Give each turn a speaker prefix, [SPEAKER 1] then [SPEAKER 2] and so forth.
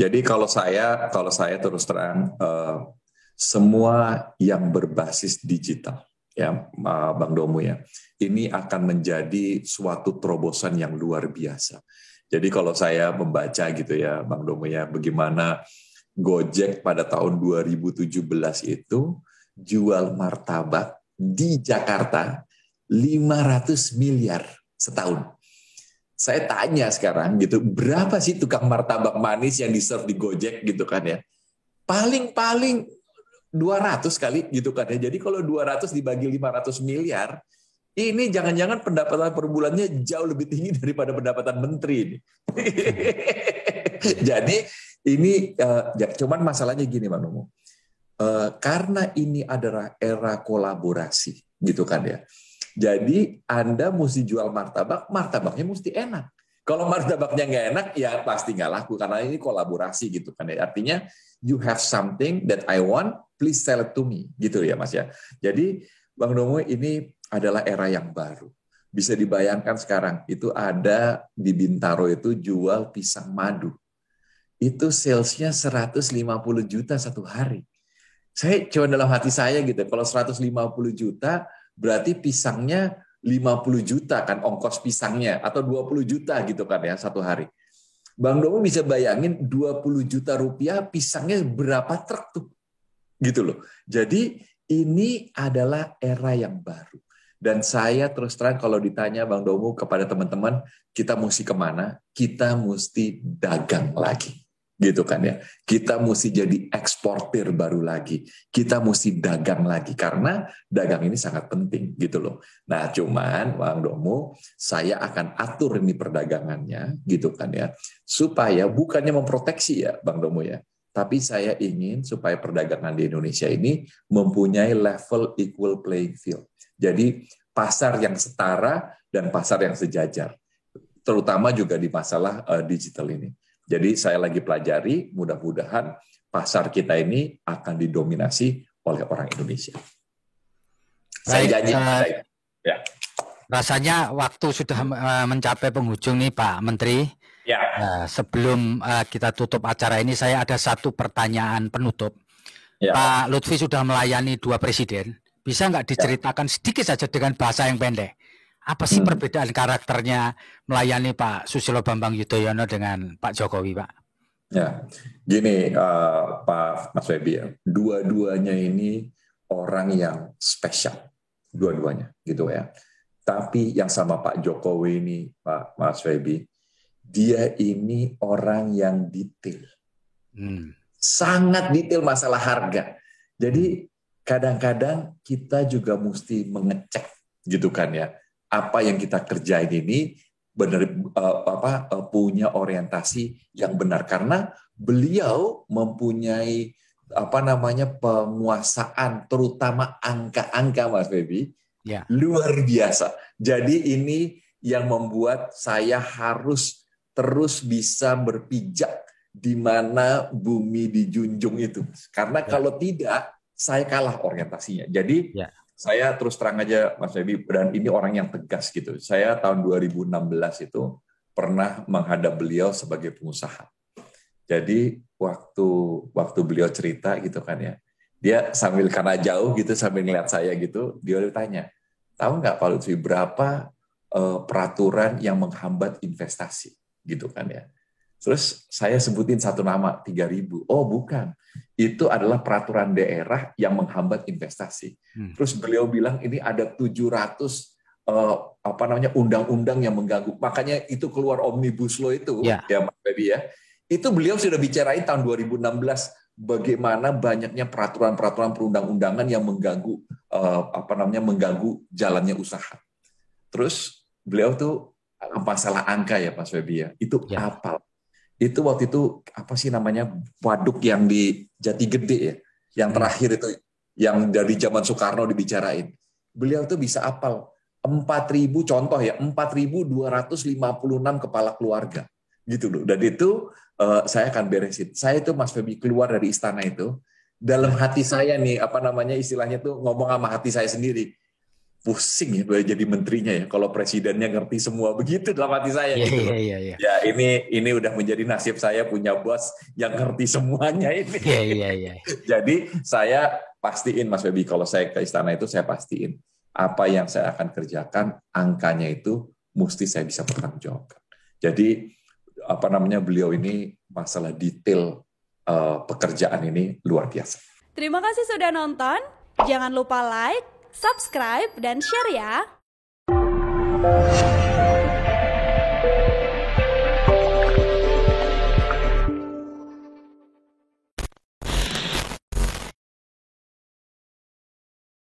[SPEAKER 1] Jadi kalau saya terus terang semua yang berbasis digital ya Bang Domo ya, ini akan menjadi suatu terobosan yang luar biasa. Jadi kalau saya membaca gitu ya Bang Domo ya, bagaimana Gojek pada tahun 2017 itu jual martabak di Jakarta 500 miliar setahun. Saya tanya sekarang gitu, berapa sih tukang martabak manis yang di-serve di Gojek gitu kan ya? Paling-paling 200 kali gitu kan ya. Jadi kalau 200 dibagi 500 miliar, ini jangan-jangan pendapatan per bulannya jauh lebih tinggi daripada pendapatan menteri ini. Jadi ini cuman masalahnya gini Pak Nomo. Karena ini adalah era kolaborasi gitu kan ya. Jadi Anda mesti jual martabak, martabaknya mesti enak. Kalau martabaknya nggak enak, ya pasti nggak laku karena ini kolaborasi gitu kan ya. Artinya you have something that I want, please sell it to me gitu ya Mas ya. Jadi Bang Domo ini adalah era yang baru. Bisa dibayangkan sekarang itu ada di Bintaro itu jual pisang madu. Itu salesnya 150 juta satu hari. Saya coba dalam hati saya gitu, kalau 150 juta berarti pisangnya 50 juta kan ongkos pisangnya atau 20 juta gitu kan ya satu hari. Bang Domo bisa bayangin 20 juta rupiah pisangnya berapa truk tuh gitu loh. Jadi ini adalah era yang baru. Dan saya terus terang kalau ditanya Bang Domo kepada teman-teman, kita mesti kemana? Kita mesti dagang lagi. Gitu kan ya. Kita mesti jadi eksportir baru lagi. Kita mesti dagang lagi. Karena dagang ini sangat penting gitu loh. Nah cuman Bang Domo, saya akan atur ini perdagangannya gitu kan ya. Supaya bukannya memproteksi ya Bang Domo ya. Tapi saya ingin supaya perdagangan di Indonesia ini mempunyai level equal playing field. Jadi pasar yang setara dan pasar yang sejajar. Terutama juga di masalah digital ini. Jadi saya lagi pelajari, mudah-mudahan pasar kita ini akan didominasi oleh orang Indonesia. Saya janji.
[SPEAKER 2] Ya. Rasanya waktu sudah mencapai penghujung nih Pak Menteri.
[SPEAKER 1] Ya.
[SPEAKER 2] Sebelum kita tutup acara ini, saya ada satu pertanyaan penutup.
[SPEAKER 1] Ya.
[SPEAKER 2] Pak Lutfi sudah melayani 2 presiden. Bisa nggak diceritakan sedikit saja dengan bahasa yang pendek? Apa sih perbedaan karakternya melayani Pak Susilo Bambang Yudhoyono dengan Pak Jokowi, Pak?
[SPEAKER 1] Ya, gini Pak Mas Febi ya, dua-duanya ini orang yang spesial, dua-duanya gitu ya. Tapi yang sama Pak Jokowi ini, Pak Mas Febi, dia ini orang yang detail, sangat detail masalah harga. Jadi kadang-kadang kita juga mesti mengecek gitu kan ya, apa yang kita kerjain ini benar punya orientasi yang benar karena beliau mempunyai penguasaan terutama angka-angka Mas Febi luar biasa. Jadi ini yang membuat saya harus terus bisa berpijak di mana bumi dijunjung itu. Karena kalau tidak saya kalah orientasinya. Jadi saya terus terang aja Mas Febi, dan ini orang yang tegas gitu. Saya tahun 2016 itu pernah menghadap beliau sebagai pengusaha. Jadi waktu beliau cerita gitu kan ya, dia sambil karena jauh gitu sambil ngeliat saya gitu, dia tanya, tahu nggak Pak Lutfi berapa peraturan yang menghambat investasi gitu kan ya. Terus saya sebutin satu nama 3.000. Oh bukan, itu adalah peraturan daerah yang menghambat investasi. Terus beliau bilang ini ada 700 undang-undang yang mengganggu. Makanya itu keluar omnibus law itu ya Mas Baby ya. Itu beliau sudah bicarain tahun 2016 bagaimana banyaknya peraturan-peraturan perundang-undangan yang mengganggu mengganggu jalannya usaha. Terus beliau tuh masalah angka ya Mas Baby ya. Itu apal. Itu waktu itu apa sih namanya waduk yang di Jati Gede ya, yang terakhir itu yang dari zaman Soekarno dibicarain. Beliau tuh bisa apal 4.000 contoh ya, 4.256 kepala keluarga gitu loh. Dan itu saya akan beresin. Saya itu Mas Febi keluar dari istana itu dalam hati saya nih istilahnya tuh ngomong sama hati saya sendiri. pusing ya gue jadi menterinya ya kalau presidennya ngerti semua begitu dalam hati saya gitu loh. Ya ini udah menjadi nasib saya punya bos yang ngerti semuanya ini. Jadi saya pastiin Mas Febi kalau saya ke istana itu saya pastiin apa yang saya akan kerjakan angkanya itu mesti saya bisa bertanggungjawabkan. Jadi beliau ini masalah detail pekerjaan ini luar biasa.
[SPEAKER 3] Terima kasih sudah nonton. Jangan lupa like, subscribe, dan share ya.